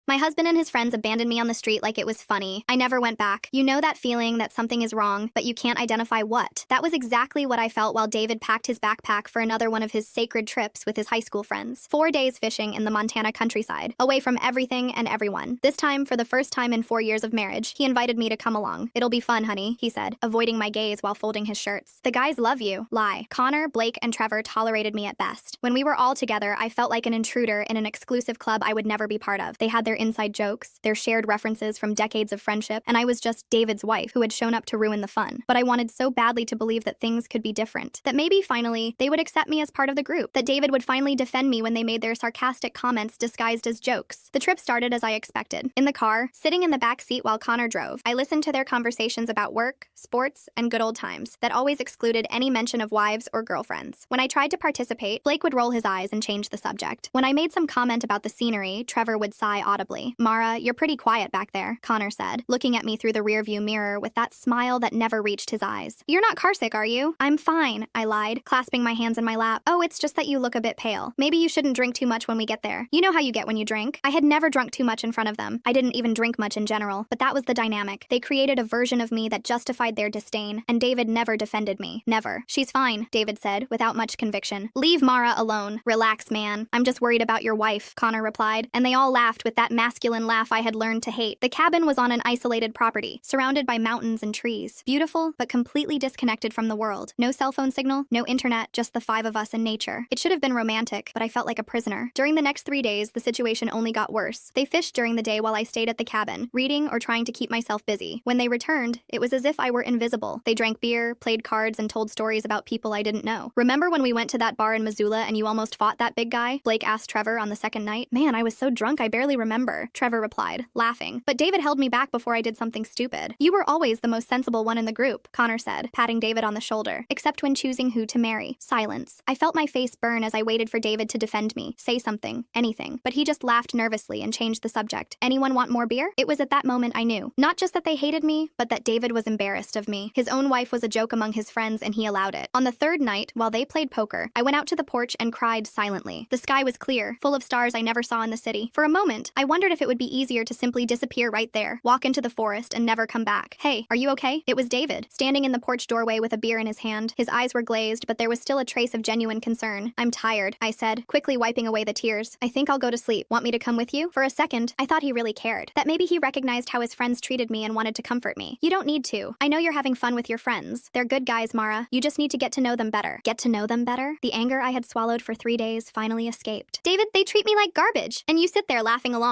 My husband and his friends abandoned me on the street like it was funny. I never went back. You know that feeling that something is wrong, but you can't identify what? That was exactly what I felt while David packed his backpack for another one of his sacred trips with his high school friends. 4 days fishing in the Montana countryside, away from everything and everyone. This time, for the first time in 4 years of marriage, he invited me to come along. It'll be fun, honey, he said, avoiding my gaze while folding his shirts. The guys love you. Lie. Connor, Blake, and Trevor tolerated me at best. When we were all together, I felt like an intruder in an exclusive club I would never be part of. They had their inside jokes, their shared references from decades of friendship, and I was just David's wife who had shown up to ruin the fun. But I wanted so badly to believe that things could be different. That maybe, finally, they would accept me as part of the group. That David would finally defend me when they made their sarcastic comments disguised as jokes. The trip started as I expected. In the car, sitting in the back seat while Connor drove, I listened to their conversations about work, sports, and good old times that always excluded any mention of wives or girlfriends. When I tried to participate, Blake would roll his eyes and change the subject. When I made some comment about the scenery, Trevor would sigh audibly. Mara, you're pretty quiet back there, Connor said, looking at me through the rearview mirror with that smile that never reached his eyes. You're not carsick, are you? I'm fine, I lied, clasping my hands in my lap. Oh, it's just that you look a bit pale. Maybe you shouldn't drink too much when we get there. You know how you get when you drink. I had never drunk too much in front of them. I didn't even drink much in general, but that was the dynamic. They created a version of me that justified their disdain, and David never defended me. Never. She's fine, David said, without much conviction. Leave Mara alone. Relax, man. I'm just worried about your wife, Connor replied, and they all laughed with that masculine laugh I had learned to hate. The cabin was on an isolated property, surrounded by mountains and trees. Beautiful, but completely disconnected from the world. No cell phone signal, no internet, just the 5 of us in nature. It should have been romantic, but I felt like a prisoner. During the next 3 days, the situation only got worse. They fished during the day while I stayed at the cabin, reading or trying to keep myself busy. When they returned, it was as if I were invisible. They drank beer, played cards, and told stories about people I didn't know. Remember when we went to that bar in Missoula and you almost fought that big guy? Blake asked Trevor on the second night. Man, I was so drunk I barely remember, Trevor replied, laughing. But David held me back before I did something stupid. You were always the most sensible one in the group, Connor said, patting David on the shoulder, except when choosing who to marry. Silence. I felt my face burn as I waited for David to defend me, say something, anything. But he just laughed nervously and changed the subject. Anyone want more beer? It was at that moment I knew. Not just that they hated me, but that David was embarrassed of me. His own wife was a joke among his friends and he allowed it. On the third night, while they played poker, I went out to the porch and cried silently. The sky was clear, full of stars I never saw in the city. For a moment, I wondered if it would be easier to simply disappear right there, walk into the forest, and never come back. Hey, are you okay? It was David, standing in the porch doorway with a beer in his hand. His eyes were glazed, but there was still a trace of genuine concern. I'm tired, I said, quickly wiping away the tears. I think I'll go to sleep. Want me to come with you? For a second, I thought he really cared. That maybe he recognized how his friends treated me and wanted to comfort me. You don't need to. I know you're having fun with your friends. They're good guys, Mara. You just need to get to know them better. Get to know them better? The anger I had swallowed for 3 days finally escaped. David, they treat me like garbage, and you sit there laughing along.